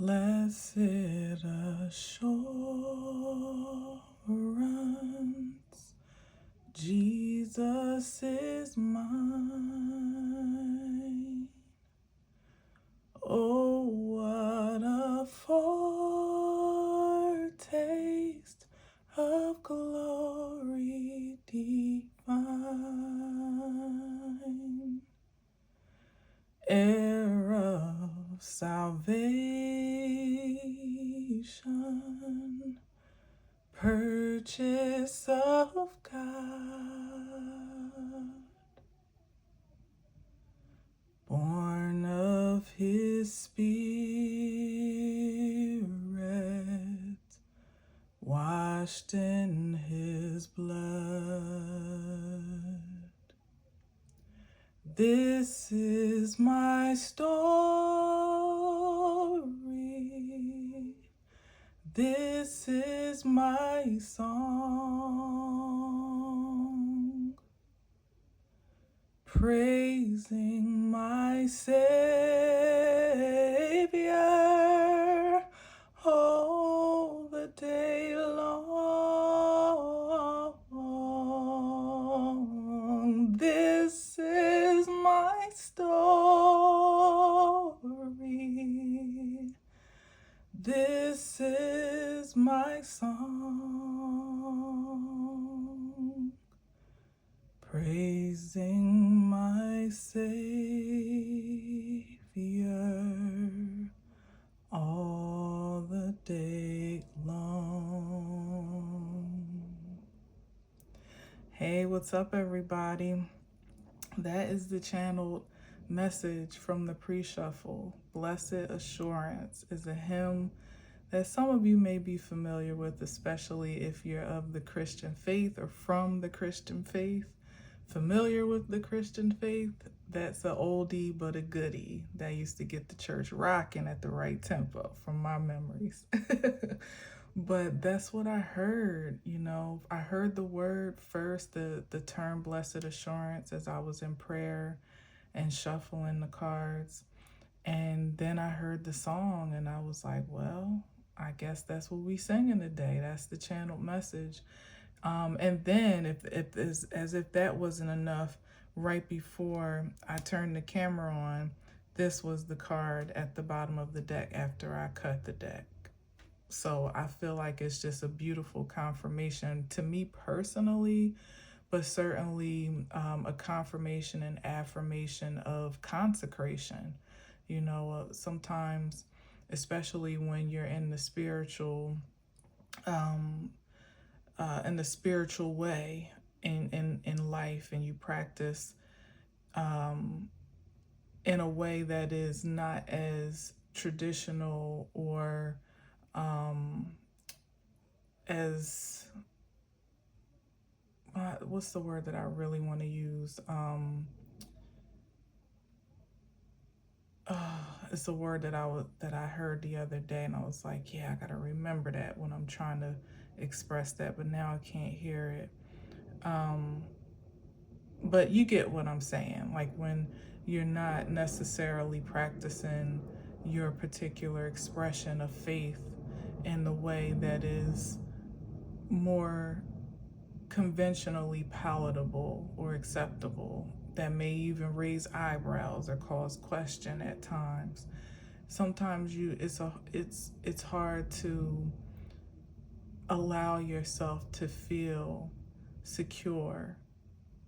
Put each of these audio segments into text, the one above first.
Blessed assurance, Jesus is mine. Oh, what a foretaste of glory divine, heir of salvation, purchase of God, born of his spirit, washed in his blood. This is my story. This is my song, praising my Savior all the day long. This is my story. This is my song, praising my Savior all the day long. Hey, what's up, everybody? That is the channeled message from the pre-shuffle. Blessed Assurance is a hymn that some of you may be familiar with, especially if you're of the Christian faith or from the Christian faith. Familiar with the Christian faith, that's an oldie but a goodie that used to get the church rocking at the right tempo from my memories. But that's what I heard, I heard the word first, the term blessed assurance, as I was in prayer and shuffling the cards. And then I heard the song and I was like, well, I guess that's what we singing today. That's the channeled message. And then as if that wasn't enough, right before I turned the camera on, this was the card at the bottom of the deck after I cut the deck. So I feel like it's just a beautiful confirmation to me personally, but certainly a confirmation and affirmation of consecration. Sometimes, especially when you're in the spiritual way in life, and you practice in a way that is not as traditional or as what's the word that I really want to use? It's a word that I heard the other day, and I was like, yeah, I gotta remember that when I'm trying to express that, but now I can't hear it. But you get what I'm saying. Like when you're not necessarily practicing your particular expression of faith in the way that is more conventionally palatable or acceptable, that may even raise eyebrows or cause question at times. Sometimes it's hard to allow yourself to feel secure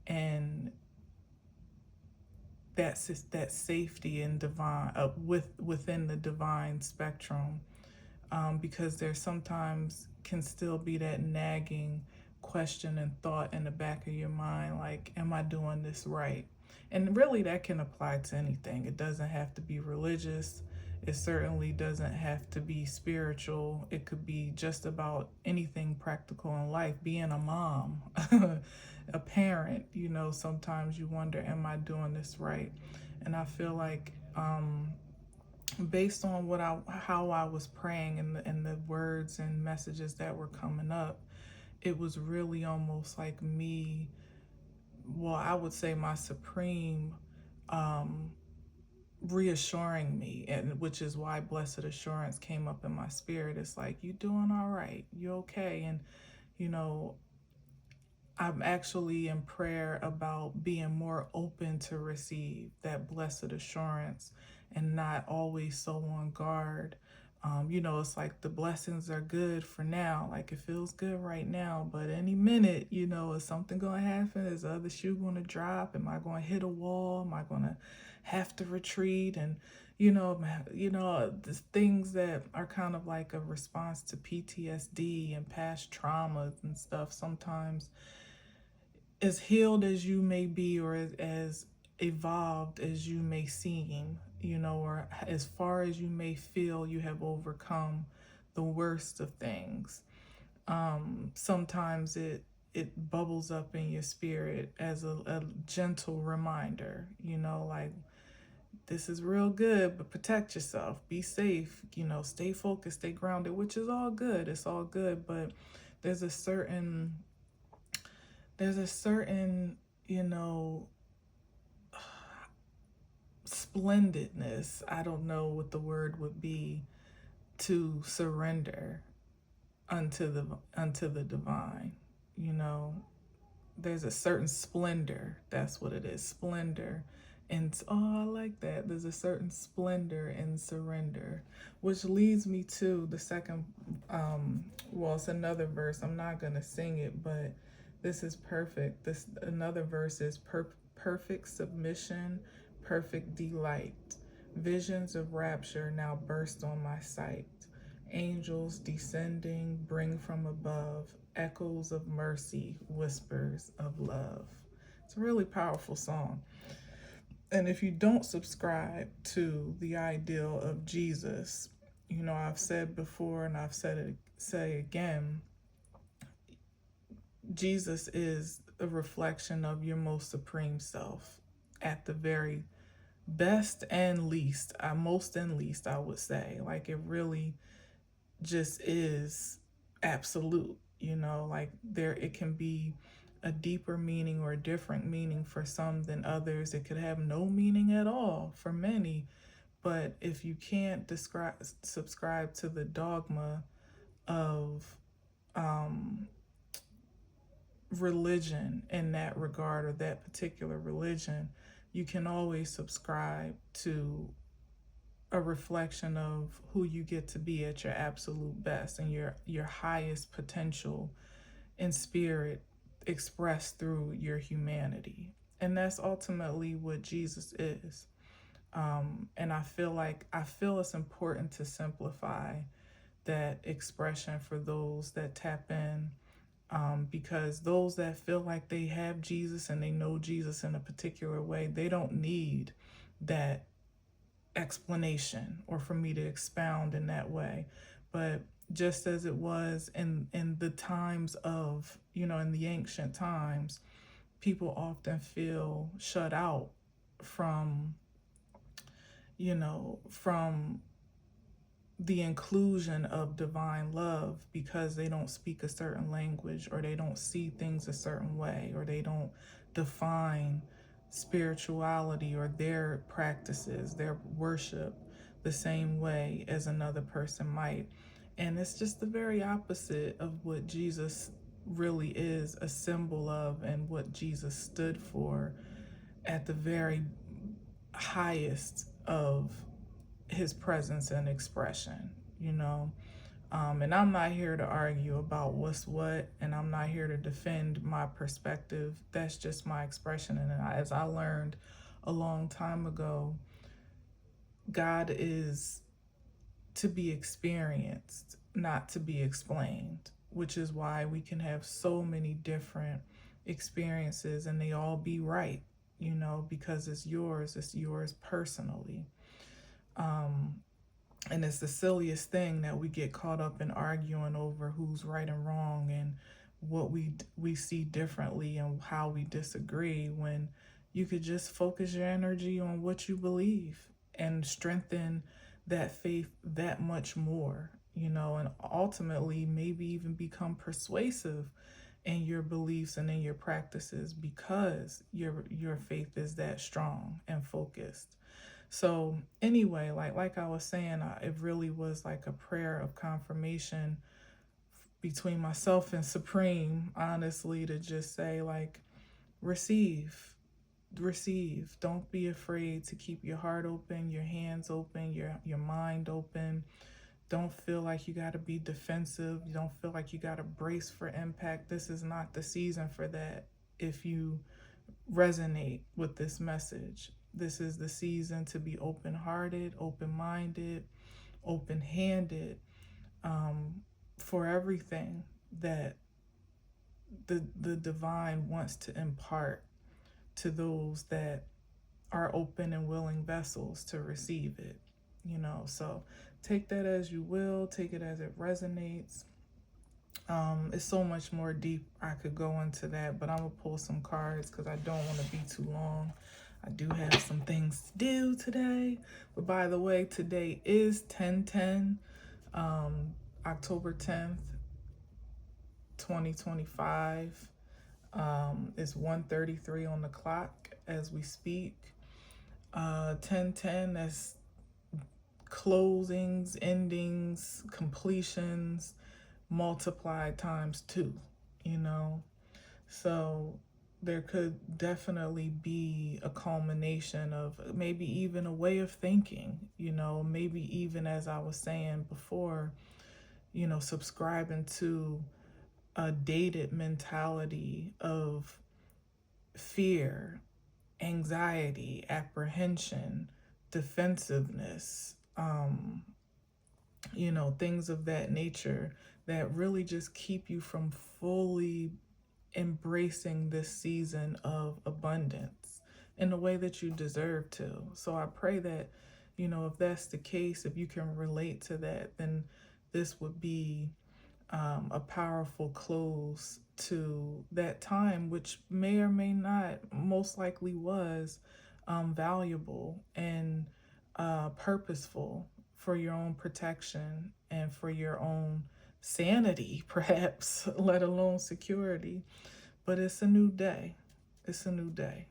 and that safety in divine within the divine spectrum, because there sometimes can still be that nagging question and thought in the back of your mind, like, am I doing this right? And really that can apply to anything. It doesn't have to be religious. It certainly doesn't have to be spiritual. It could be just about anything practical in life. Being a mom, a parent, sometimes you wonder, am I doing this right? And I feel like based on how I was praying and the words and messages that were coming up, it was really almost like me, well, I would say my supreme reassuring me, and which is why blessed assurance came up in my spirit. It's like, you doing all right, you okay. And you know, I'm actually in prayer about being more open to receive that blessed assurance and not always so on guard. It's like the blessings are good for now. Like, it feels good right now, but any minute, is something going to happen? Is the other shoe going to drop? Am I going to hit a wall? Am I going to have to retreat? And the things that are kind of like a response to PTSD and past traumas and stuff. Sometimes, as healed as you may be, or as evolved as you may seem, or as far as you may feel you have overcome the worst of things, sometimes it bubbles up in your spirit as a gentle reminder, like, this is real good, but protect yourself, be safe, stay focused, stay grounded, which is all good. It's all good, but there's a certain there's a certain, splendidness, I don't know what the word would be, to surrender unto the divine. You know, there's a certain splendor. That's what it is. Splendor. And oh, I like that. There's a certain splendor in surrender, which leads me to the second. Well, it's another verse. I'm not gonna sing it, but this is perfect. This another verse is perfect submission, perfect delight. Visions of rapture now burst on my sight. Angels descending bring from above echoes of mercy, whispers of love. It's a really powerful song. And if you don't subscribe to the ideal of Jesus, I've said before and say again, Jesus is a reflection of your most supreme self at the very best and least. Most and least, I would say. Like, it really just is absolute, like it can be a deeper meaning or a different meaning for some than others. It could have no meaning at all for many. But if you can't subscribe to the dogma of religion in that regard, or that particular religion, you can always subscribe to a reflection of who you get to be at your absolute best and your highest potential in spirit, expressed through your humanity. And that's ultimately what Jesus is. And I feel it's important to simplify that expression for those that tap in, because those that feel like they have Jesus and they know Jesus in a particular way, they don't need that explanation or for me to expound in that way. But just as it was in the times of, in the ancient times, people often feel shut out from, from the inclusion of divine love, because they don't speak a certain language, or they don't see things a certain way, or they don't define spirituality or their practices, their worship, the same way as another person might. And it's just the very opposite of what Jesus really is a symbol of, and what Jesus stood for at the very highest of his presence and expression, and I'm not here to argue about what's what, and I'm not here to defend my perspective. That's just my expression. And as I learned a long time ago, God is to be experienced, not to be explained, which is why we can have so many different experiences and they all be right, because it's yours personally. And it's the silliest thing that we get caught up in arguing over who's right and wrong and what we see differently and how we disagree, when you could just focus your energy on what you believe and strengthen that faith that much more, and ultimately maybe even become persuasive in your beliefs and in your practices, because your faith is that strong and focused. So anyway, like I was saying, it really was like a prayer of confirmation between myself and Supreme, honestly, to just say, like, receive, receive. Don't be afraid to keep your heart open, your hands open, your mind open. Don't feel like you got to be defensive. You don't feel like you got to brace for impact. This is not the season for that. If you resonate with this message, this is the season to be open-hearted, open-minded, open-handed, for everything that the divine wants to impart to those that are open and willing vessels to receive it. So take that as you will, take it as it resonates. It's so much more deep. I could go into that, but I'm gonna pull some cards because I don't want to be too long. I do have some things to do today. But by the way, today is 10/10, October 10th, 2025. It's 1:33 on the clock as we speak. 10/10, that's closings, endings, completions, multiplied times 2, So there could definitely be a culmination of maybe even a way of thinking, maybe even, as I was saying before, subscribing to a dated mentality of fear, anxiety, apprehension, defensiveness, things of that nature that really just keep you from fully embracing this season of abundance in the way that you deserve to. So I pray that, if that's the case, if you can relate to that, then this would be a powerful close to that time, which may or may not, most likely was valuable and purposeful for your own protection and for your own sanity, perhaps, let alone security. But it's a new day. It's a new day.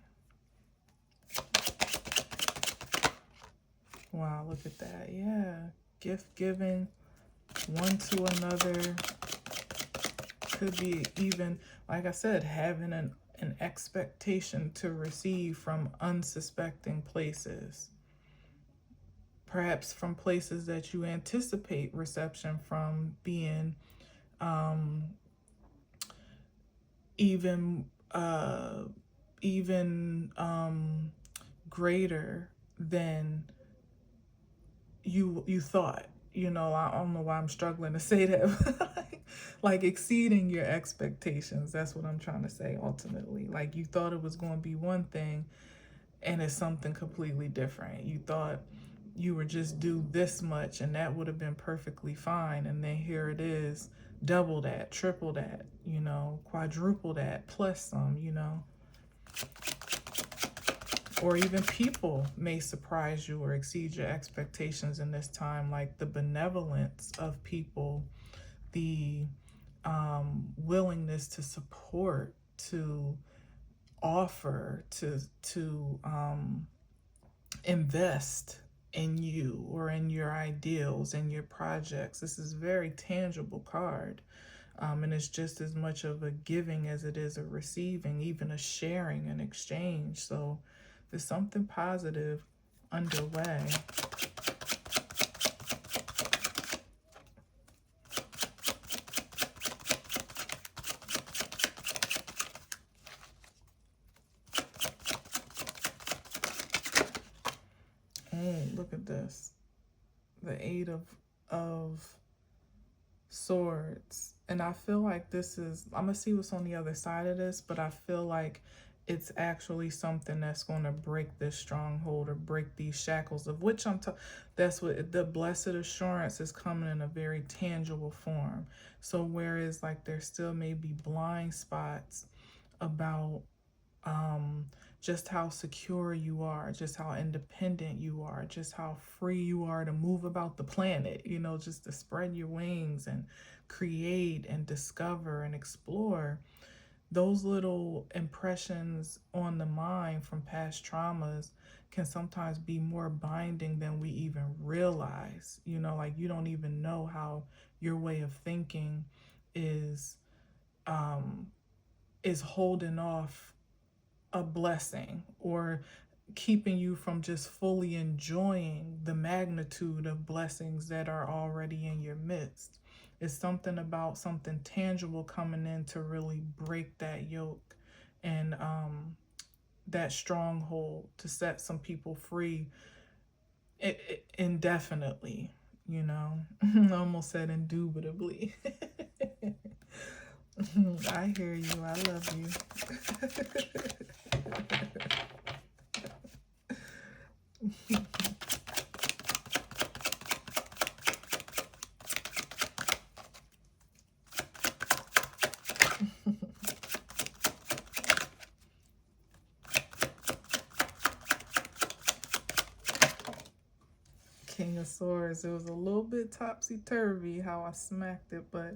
Wow, look at that. Yeah. Gift giving one to another. Could be even, like I said, having an expectation to receive from unsuspecting places. Perhaps from places that you anticipate reception from being even greater than you thought. I don't know why I'm struggling to say that. Like exceeding your expectations. That's what I'm trying to say ultimately. Like you thought it was going to be one thing and it's something completely different. You thought you were just due this much and that would have been perfectly fine, and then here it is, double that, triple that, quadruple that, plus some, or even people may surprise you or exceed your expectations in this time, like the benevolence of people, the willingness to support, to offer, to invest in you or in your ideals and your projects. This is a very tangible card. And it's just as much of a giving as it is a receiving, even a sharing and exchange. So there's something positive underway. Oh, look at this. The Eight of Swords. And I feel like this is, I'm going to see what's on the other side of this, but I feel like it's actually something that's going to break this stronghold or break these shackles, of which that's what the blessed assurance is coming in a very tangible form. So whereas like there still may be blind spots about just how secure you are, just how independent you are, just how free you are to move about the planet, just to spread your wings and create and discover and explore. those little impressions on the mind from past traumas can sometimes be more binding than we even realize. Like you don't even know how your way of thinking is um is holding off a blessing or keeping you from just fully enjoying the magnitude of blessings that are already in your midst. It's something about something tangible coming in to really break that yoke and that stronghold to set some people free indefinitely, I almost said indubitably. I hear you. I love you. King of Swords. It was a little bit topsy-turvy how I smacked it, but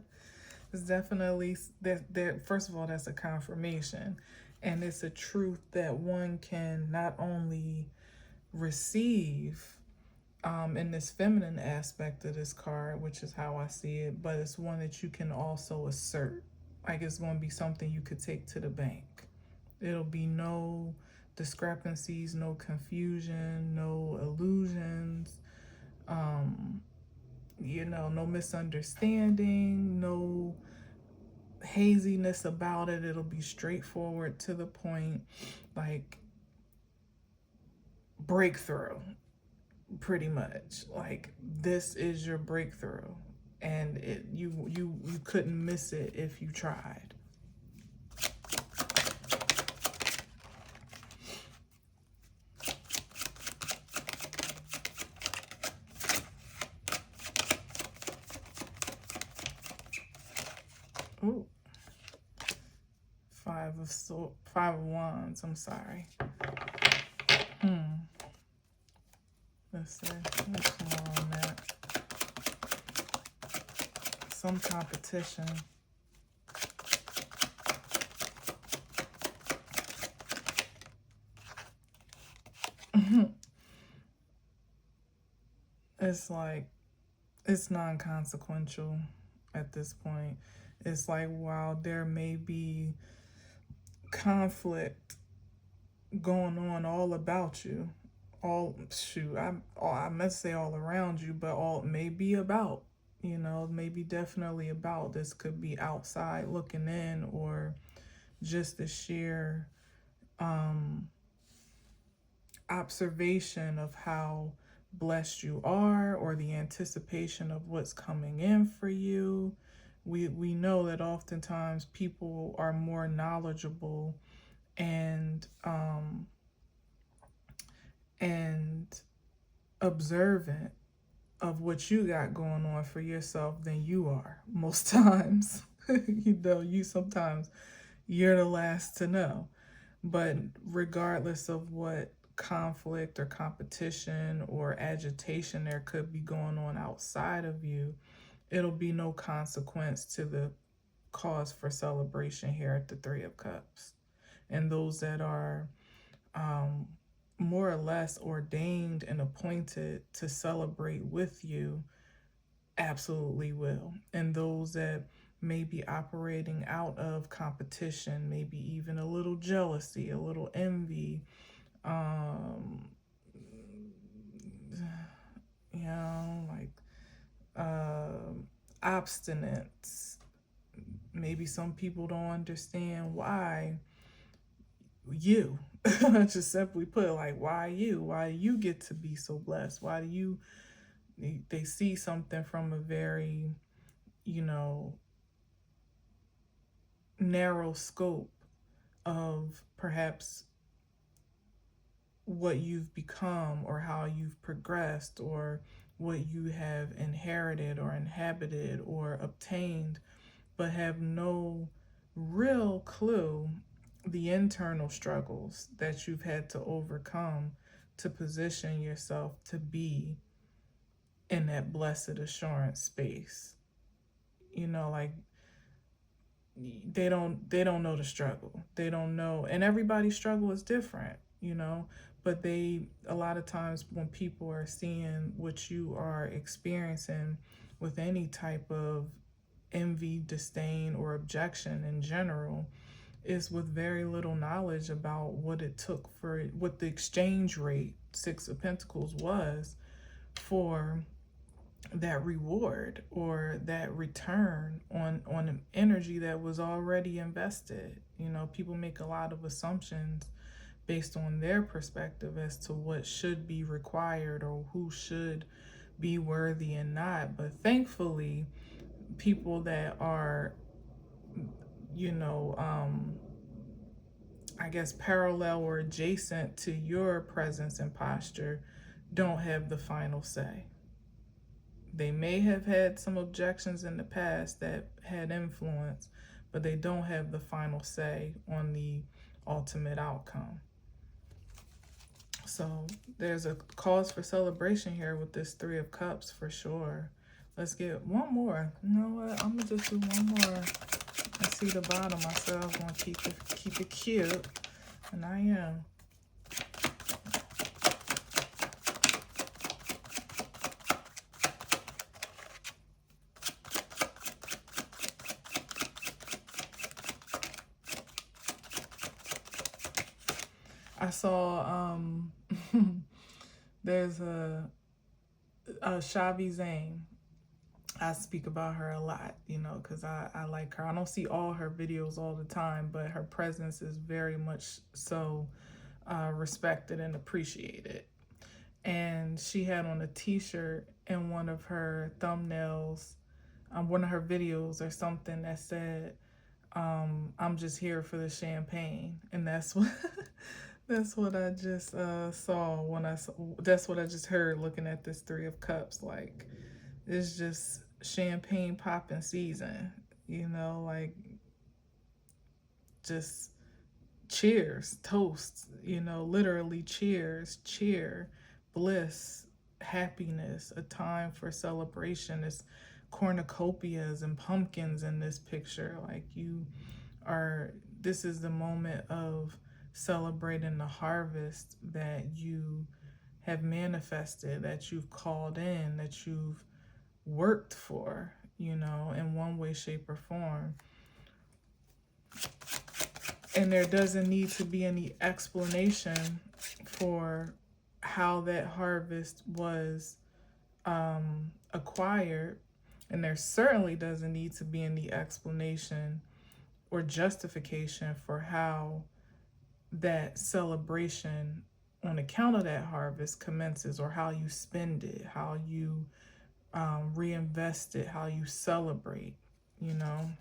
it's definitely that. First of all, that's a confirmation, and it's a truth that one can not only receive in this feminine aspect of this card, which is how I see it, but it's one that you can also assert. Like it's going to be something you could take to the bank. It'll be no discrepancies, no confusion, no illusions, no misunderstanding, no haziness about it. It'll be straightforward, to the point, like breakthrough, pretty much. Like this is your breakthrough, and you couldn't miss it if you tried. Ooh. Five of Wands, I'm sorry. Let's see, what's more on that? Some competition. It's like, it's non-consequential at this point. It's like, while there may be conflict going on all about you, I must say all around you, but all may be about, maybe definitely about. This could be outside looking in, or just the sheer observation of how blessed you are, or the anticipation of what's coming in for you. We know that oftentimes people are more knowledgeable and observant of what you got going on for yourself than you are most times. You sometimes you're the last to know. But regardless of what conflict or competition or agitation there could be going on outside of you, it'll be no consequence to the cause for celebration here at the Three of Cups. And those that are more or less ordained and appointed to celebrate with you absolutely will. And those that may be operating out of competition, maybe even a little jealousy, a little envy, like obstinance. Maybe some people don't understand why you, just simply put, like, why you get to be so blessed? Why do you, they see something from a very, narrow scope of perhaps what you've become, or how you've progressed, or what you have inherited or inhabited or obtained, but have no real clue the internal struggles that you've had to overcome to position yourself to be in that blessed assurance space. Like they don't know the struggle. They don't know, and everybody's struggle is different, you know. But a lot of times when people are seeing what you are experiencing with any type of envy, disdain, or objection in general, is with very little knowledge about what it took for it, what the exchange rate, Six of Pentacles, was for that reward or that return on an energy that was already invested. You know, people make a lot of assumptions based on their perspective as to what should be required or who should be worthy and not. But thankfully, people that are, you know, I guess parallel or adjacent to your presence and posture don't have the final say. They may have had some objections in the past that had influence, but they don't have the final say on the ultimate outcome. So there's a cause for celebration here with this Three of Cups for sure. Let's get one more. You know what? I'm gonna just do one more and see the bottom. I said I was gonna keep it cute, and I am. I saw there's a Shavi Zane. I speak about her a lot, you know, because I like her. I don't see all her videos all the time, but her presence is very much so respected and appreciated. And she had on a t-shirt in one of her thumbnails, one of her videos or something that said, I'm just here for the champagne. And that's what that's what I just saw when that's what I just heard looking at this Three of Cups. Like, it's just champagne popping season, you know, like just cheers, toast, you know, literally cheers, cheer, bliss, happiness, a time for celebration. It's cornucopias and pumpkins in this picture. Like, this is the moment of celebrating the harvest that you have manifested, that you've called in, that you've worked for, you know, in one way, shape, or form. And there doesn't need to be any explanation for how that harvest was acquired. And there certainly doesn't need to be any explanation or justification for how that celebration on account of that harvest commences, or how you spend it, how you reinvest it, how you celebrate, you know.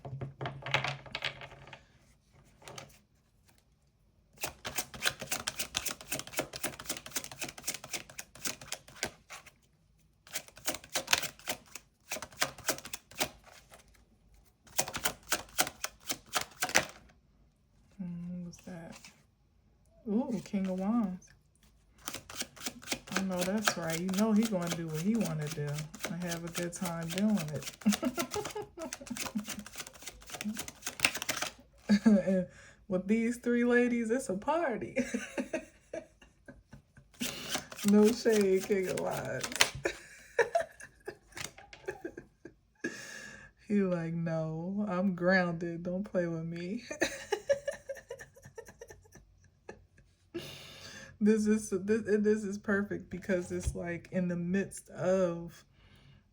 What's that? Ooh, King of Wands. I know that's right. You know he's going to do what he want to do and have a good time doing it. And with these three ladies, it's a party. No shade, King of Wands. He like, no, I'm grounded. Don't play with me. This is perfect because it's like in the midst of,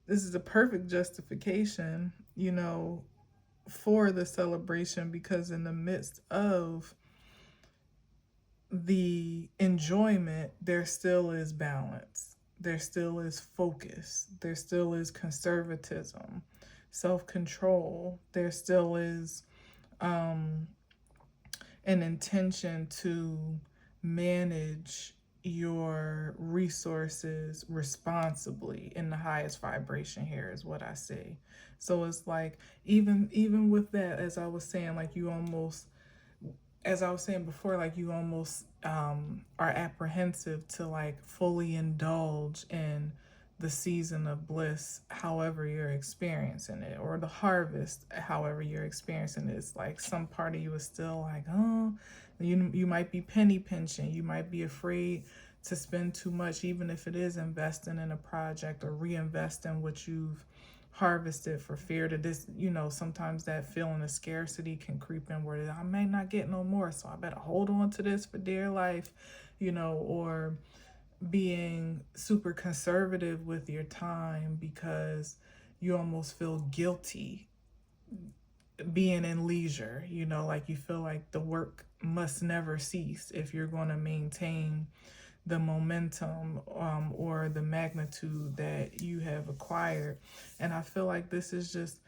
this is a perfect justification, you know, for the celebration, because in the midst of the enjoyment, there still is balance. There still is focus. There still is conservatism, self-control. There still is an intention to manage your resources responsibly in the highest vibration here is what I see. So it's like, even with that, as I was saying, like you almost, as I was saying before, like you almost are apprehensive to like fully indulge in the season of bliss, however you're experiencing it, or the harvest, however you're experiencing it. It's like some part of you is still like, oh, you might be penny pinching. You might be afraid to spend too much, even if it is investing in a project or reinvesting what you've harvested, for fear that this, sometimes that feeling of scarcity can creep in where I may not get no more, so I better hold on to this for dear life, or being super conservative with your time because you almost feel guilty being in leisure, like you feel like the work must never cease if you're going to maintain the momentum, or the magnitude that you have acquired. And I feel like this is just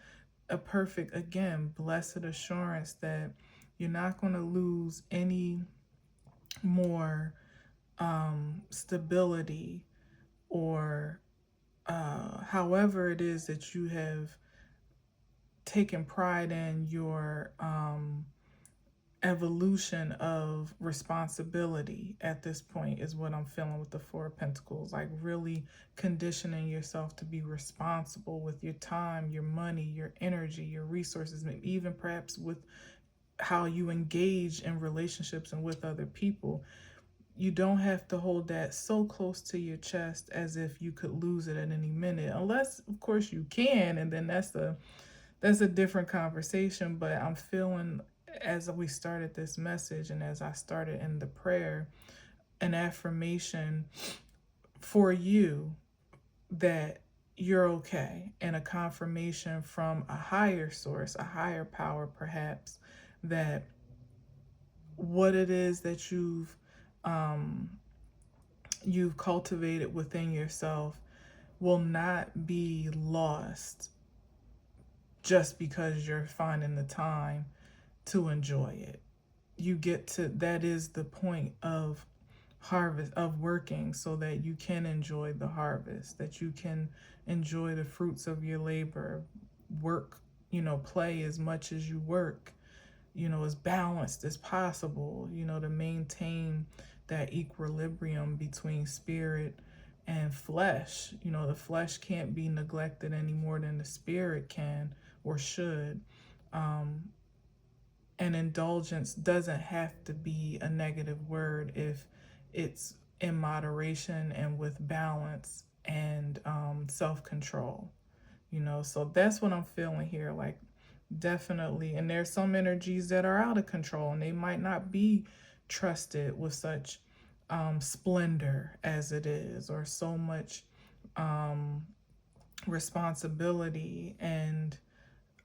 a perfect, again, blessed assurance that you're not going to lose any more stability, or however it is that you have taken pride in your evolution of responsibility at this point, is what I'm feeling with the Four of Pentacles. Like really conditioning yourself to be responsible with your time, your money, your energy, your resources, maybe even perhaps with how you engage in relationships and with other people. You don't have to hold that so close to your chest as if you could lose it at any minute, unless of course you can, and then that's a different conversation. But I'm feeling, as we started this message and as I started in the prayer, an affirmation for you that you're okay, and a confirmation from a higher source, a higher power perhaps, that what it is that you've cultivated within yourself will not be lost just because you're finding the time to enjoy it. You get to, that is the point of harvest, of working, so that you can enjoy the harvest, that you can enjoy the fruits of your labor. Work, play as much as you work, as balanced as possible, to maintain that equilibrium between spirit and flesh. The flesh can't be neglected any more than the spirit can or should. And indulgence doesn't have to be a negative word if it's in moderation and with balance and self-control. So that's what I'm feeling here. Like, definitely. And there's some energies that are out of control, and they might not be trusted with such splendor as it is, or so much responsibility. And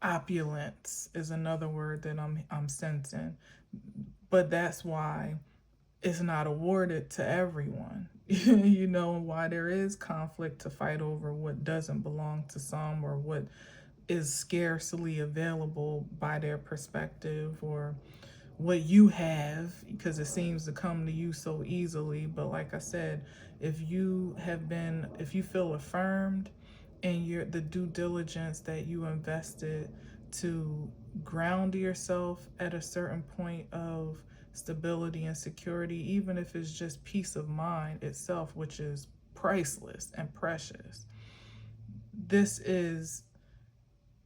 opulence is another word that I'm sensing. But that's why it's not awarded to everyone. Why there is conflict to fight over what doesn't belong to some, or what is scarcely available by their perspective, or what you have, because it seems to come to you so easily. But like I said, if you feel affirmed in the due diligence that you invested to ground yourself at a certain point of stability and security, even if it's just peace of mind itself, which is priceless and precious, this is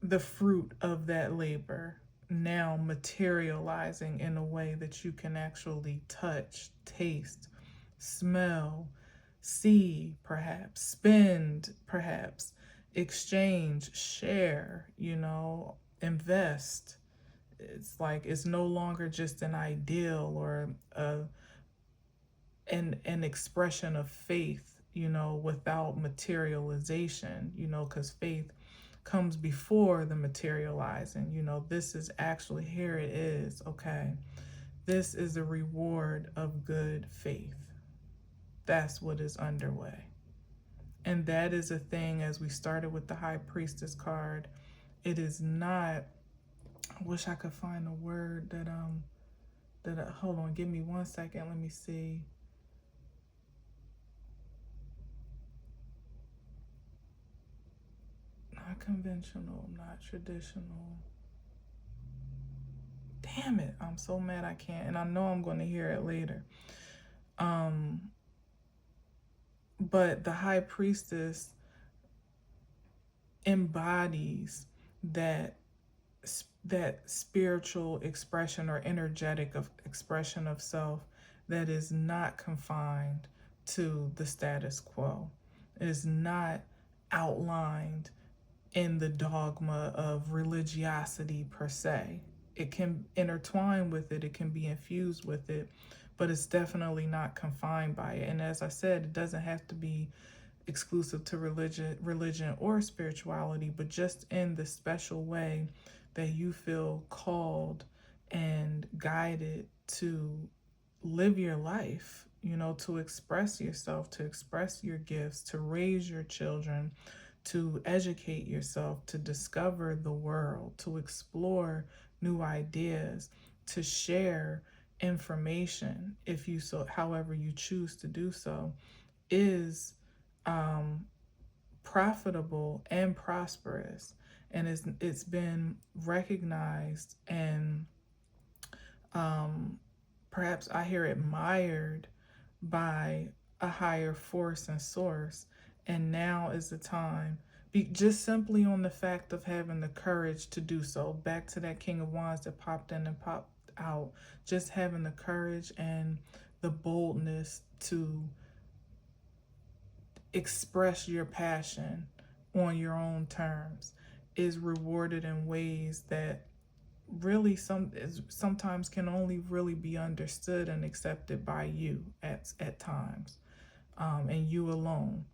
the fruit of that labor now materializing in a way that you can actually touch, taste, smell, see, perhaps, spend, perhaps, exchange, share, invest. It's like it's no longer just an ideal or an expression of faith, without materialization, because faith comes before the materializing. This is actually, here it is. Okay, this is a reward of good faith. That's what is underway. And that is a thing, as we started with the High Priestess card. It is not, I wish I could find a word hold on, give me 1 second, let me see. Not conventional, not traditional. Damn it, I'm so mad I can't, and I know I'm going to hear it later. But the High Priestess embodies that that spiritual expression or energetic of expression of self that is not confined to the status quo, is not outlined in the dogma of religiosity per se. It can intertwine with it, it can be infused with it, but it's definitely not confined by it. And as I said, it doesn't have to be exclusive to religion or spirituality, but just in the special way that you feel called and guided to live your life, to express yourself, to express your gifts, to raise your children, to educate yourself, to discover the world, to explore new ideas, to share information, if you so, however you choose to do so, is um, profitable and prosperous, and it's been recognized and perhaps I hear admired by a higher force and source. And now is the time, just simply on the fact of having the courage to do so. Back to that King of Wands that popped in and popped out. Just having the courage and the boldness to express your passion on your own terms is rewarded in ways that really sometimes can only really be understood and accepted by you at times, and you alone.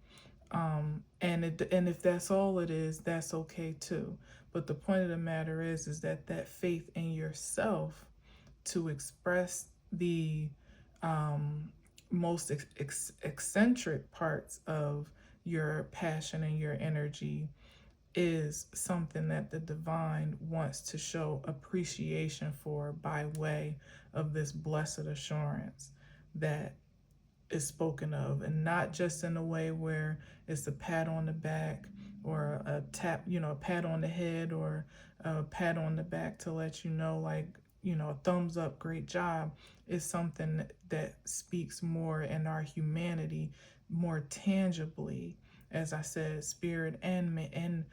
And if that's all it is, that's okay too. But the point of the matter is that faith in yourself to express the most eccentric parts of your passion and your energy is something that the divine wants to show appreciation for by way of this blessed assurance that is spoken of, and not just in a way where it's a pat on the back or a tap, a pat on the head or a pat on the back to let you know, like, a thumbs up, great job. Is something that speaks more in our humanity, more tangibly, as I said, spirit and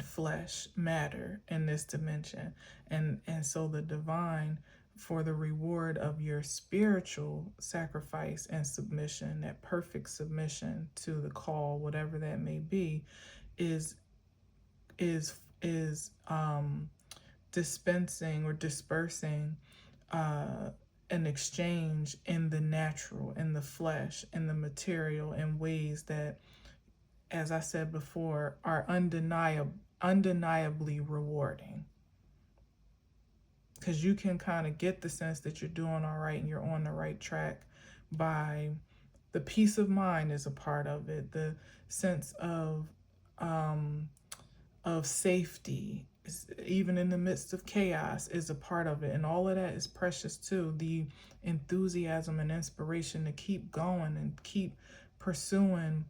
flesh matter in this dimension. And so the divine, for the reward of your spiritual sacrifice and submission, that perfect submission to the call, whatever that may be, is is is dispensing or dispersing an exchange in the natural, in the flesh, in the material, in ways that, as I said before, are undeniably rewarding. Because you can kind of get the sense that you're doing all right and you're on the right track by the peace of mind is a part of it, the sense of safety, even in the midst of chaos, is a part of it. And all of that is precious too. The enthusiasm and inspiration to keep going and keep pursuing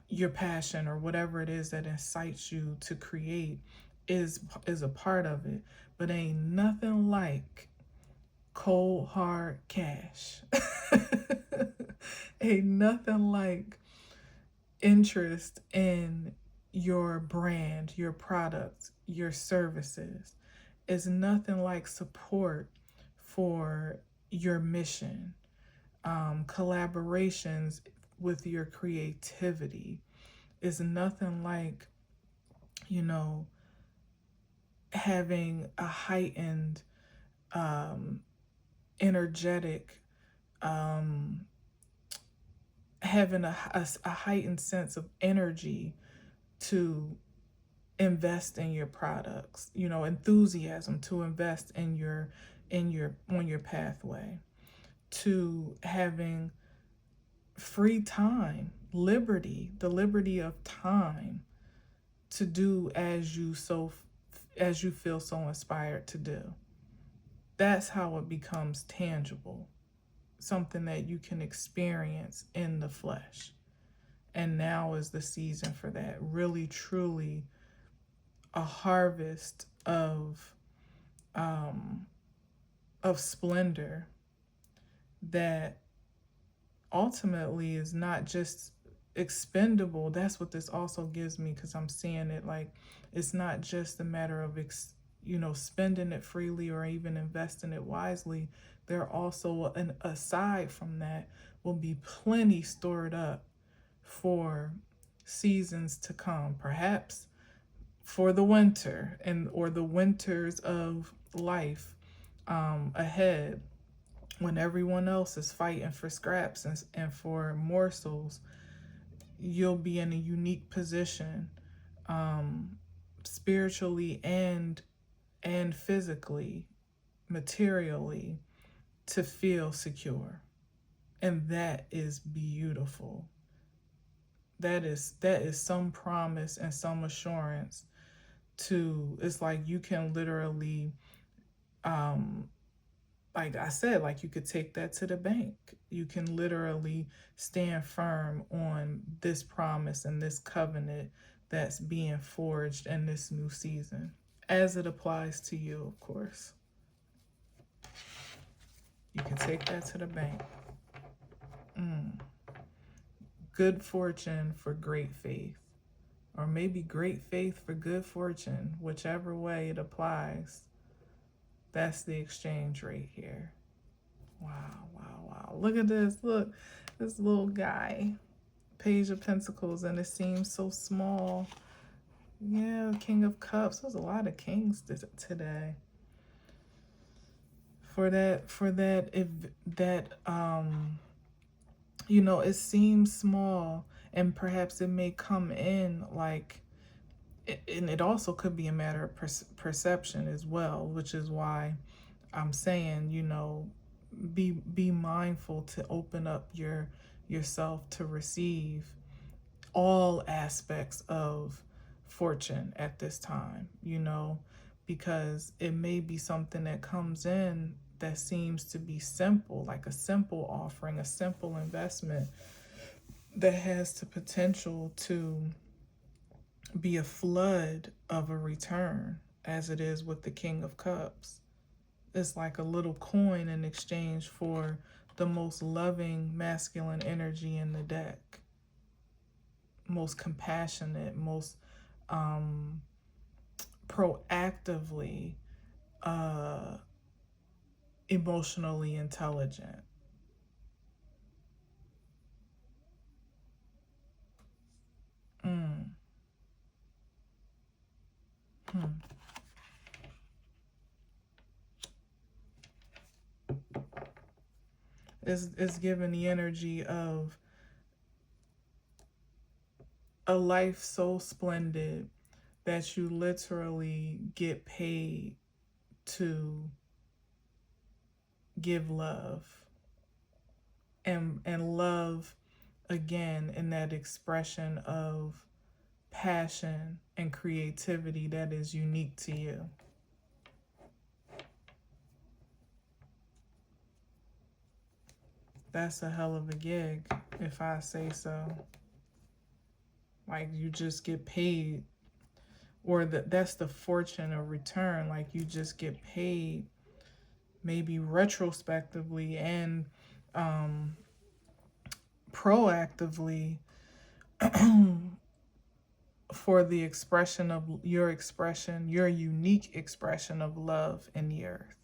your passion or whatever it is that incites you to create is a part of it. But ain't nothing like cold hard cash. Ain't nothing like interest in your brand, your products, your services. Is nothing like support for your mission, collaborations with your creativity. Is nothing like, having a heightened, energetic, having a heightened sense of energy to invest in your products, enthusiasm to invest in your on your pathway, to having free time, liberty, the liberty of time to do as you feel so inspired to do. That's how it becomes tangible, something that you can experience in the flesh. And now is the season for that. Really, truly, a harvest of splendor that ultimately is not just expendable. That's what this also gives me, because I'm seeing it like it's not just a matter of spending it freely or even investing it wisely. There also, an aside from that, will be plenty stored up for seasons to come, perhaps for the winter and or the winters of life ahead, when everyone else is fighting for scraps and for morsels. You'll be in a unique position, um, spiritually and physically, materially, to feel secure. And that is beautiful. That is some promise and some assurance to, it's like you can literally, um like I said, like you could take that to the bank. You can literally stand firm on this promise and this covenant that's being forged in this new season, as it applies to you, of course. You can take that to the bank. Good fortune for great faith, or maybe great faith for good fortune, whichever way it applies. That's the exchange rate here. Wow, wow, wow. Look at this. Look, this little guy. Page of Pentacles, and it seems so small. Yeah, King of Cups. There's a lot of kings today. If that it seems small, and perhaps it may come in like, and it also could be a matter of perception as well, which is why I'm saying, be mindful to open up yourself to receive all aspects of fortune at this time, because it may be something that comes in that seems to be simple, like a simple offering, a simple investment, that has the potential to be a flood of a return, as it is with the King of Cups. It's like a little coin in exchange for the most loving masculine energy in the deck, most compassionate, most proactively emotionally intelligent. Mm. Hmm. It's given the energy of a life so splendid that you literally get paid to give love, and love again in that expression of passion and creativity that is unique to you. That's a hell of a gig, if I say so. Like, you just get paid, or that's the fortune of return. Like, you just get paid, maybe retrospectively and proactively, for the expression of your unique expression of love in the earth.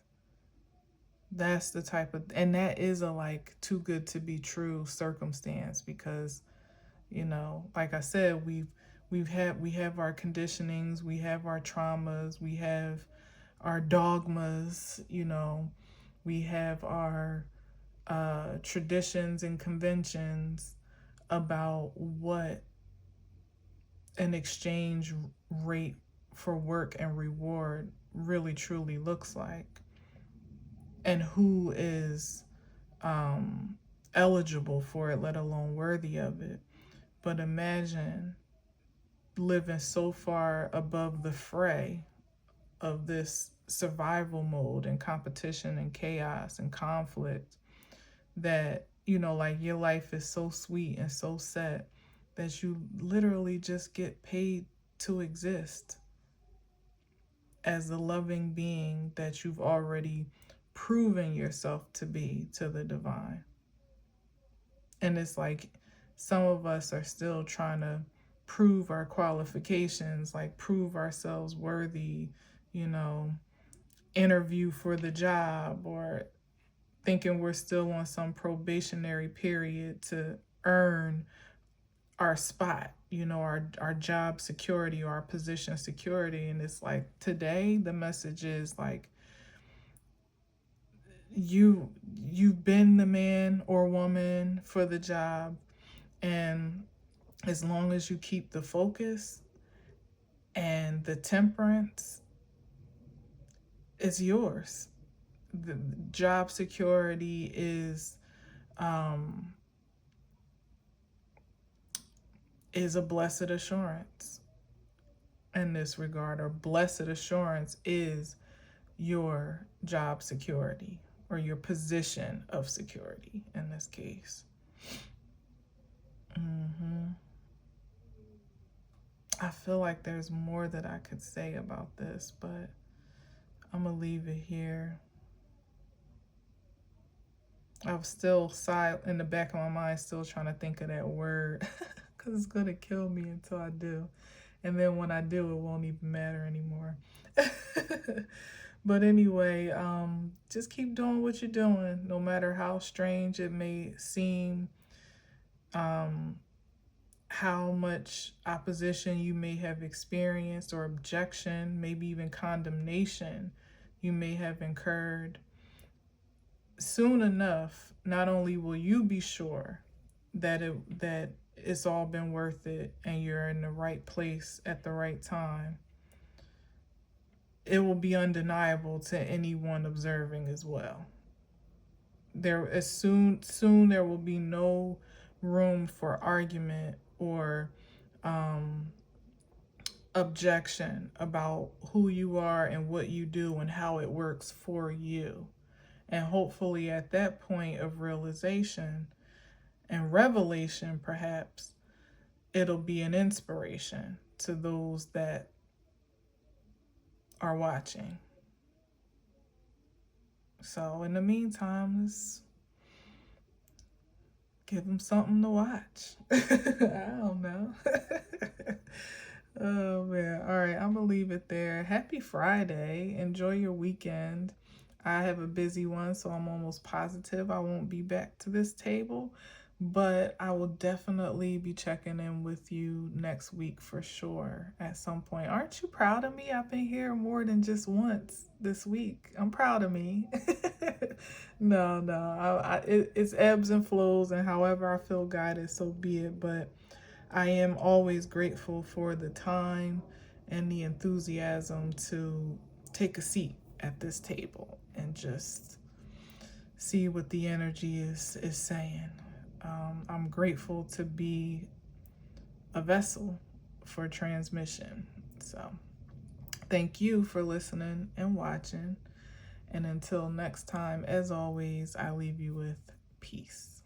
That's the type of, and that is a like too good to be true circumstance, because like I said, we have our conditionings, we have our traumas, we have our dogmas, we have our traditions and conventions about what an exchange rate for work and reward really truly looks like, and who is eligible for it, let alone worthy of it. But imagine living so far above the fray of this survival mode and competition and chaos and conflict, that like your life is so sweet and so set that you literally just get paid to exist as the loving being that you've already proven yourself to be to the divine. And it's like some of us are still trying to prove our qualifications, like prove ourselves worthy, you know, interview for the job, or thinking we're still on some probationary period to earn our spot, you know, our job security or our position security. And it's like today the message is like, you've been the man or woman for the job, and as long as you keep the focus and the temperance, it's yours. The job security is a blessed assurance in this regard, or blessed assurance is your job security or your position of security in this case. I feel like there's more that I could say about this, but I'm gonna leave it here. I'm still in the back of my mind, still trying to think of that word because it's gonna kill me until I do. And then when I do, it won't even matter anymore. But anyway, just keep doing what you're doing, no matter how strange it may seem, how much opposition you may have experienced, or objection, maybe even condemnation you may have incurred. Soon enough, not only will you be sure that it's all been worth it and you're in the right place at the right time, it will be undeniable to anyone observing as well. Soon there will be no room for argument or objection about who you are and what you do and how it works for you. And hopefully at that point of realization and revelation, perhaps, it'll be an inspiration to those that are watching. So in the meantime, let's give them something to watch. I don't know. Oh man. All right, I'm gonna leave it there. Happy Friday. Enjoy your weekend. I have a busy one, so I'm almost positive I won't be back to this table, but I will definitely be checking in with you next week for sure at some point. Aren't you proud of me? I've been here more than just once this week. I'm proud of me. No, it's ebbs and flows, and however I feel guided, so be it. But I am always grateful for the time and the enthusiasm to take a seat at this table and just see what the energy is saying. I'm grateful to be a vessel for transmission. So thank you for listening and watching. And until next time, as always, I leave you with peace.